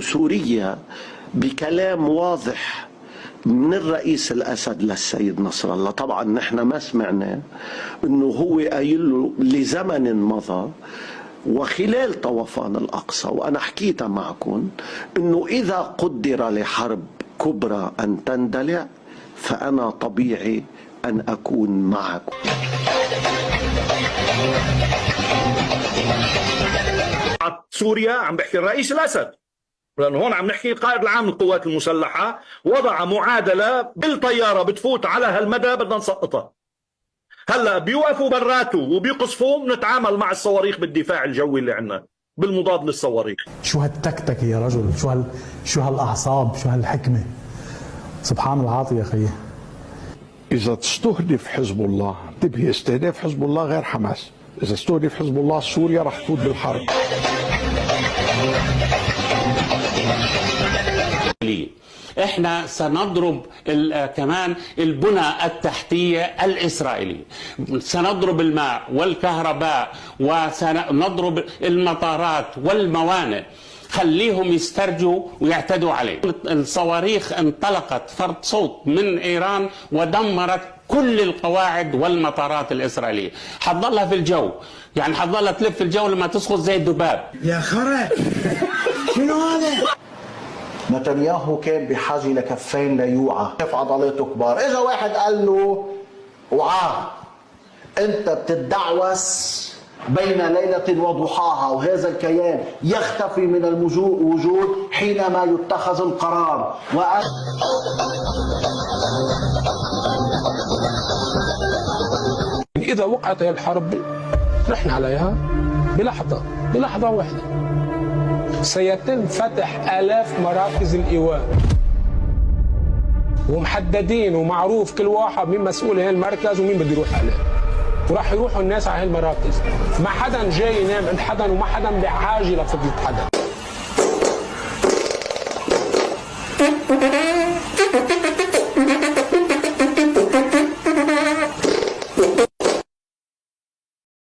سوريا بكلام واضح من الرئيس الأسد للسيد نصر الله. طبعا نحن ما سمعنا انه هو قايل له لزمن مضى وخلال طوفان الأقصى، وأنا حكيتها معكم، انه إذا قدر لحرب كبرى أن تندلع فأنا طبيعي أن أكون معكم. سوريا عم بحكي الرئيس الأسد، لأنه هون عم نحكي القائد العام للقوات المسلحة وضع معادلة بالطيارة بتفوت على هالمدى بدنا نسقطها. هلا بيوقفوا براته وبيقصفوا، بنتعامل مع الصواريخ بالدفاع الجوي اللي عندنا بالمضاد للصواريخ. شو هالتكتك يا رجل، شو هالأعصاب، شو هالحكمة، سبحان العاطي يا أخي. إذا تستهدف حزب الله، انتبه، استهداف حزب الله غير حماس. إذا استهدف حزب الله سوريا رح تفوت بالحرب. احنا سنضرب كمان البنى التحتية الإسرائيلية، سنضرب الماء والكهرباء، وسنضرب المطارات والموانئ، خليهم يسترجوا ويعتدوا عليه. الصواريخ انطلقت فرط صوت من إيران ودمرت كل القواعد والمطارات الإسرائيلية، حتضلها في الجو، يعني حتضلها تلف في الجو لما تسقط زي الذباب. يا خرا شنو هذا؟ نتنياهو كان بحاجة لكفين ليوعى، كيف عضلاته كبار. اجا واحد قال له وعاه، انت بتدعوس بين ليلة وضحاها، وهذا الكيان يختفي من الوجود حينما يتخذ القرار. إذا وقعت هي الحرب نحن عليها بلحظة واحدة سيتم فتح آلاف مراكز الإيواء، ومحددين ومعروف كل واحد مين مسؤول هي المركز ومين بده يروح عليه، وراح يروحوا الناس على هالمراكز. ما حدا جاي ينام عند حدا، وما حدا بحاجة لفضلة حدا.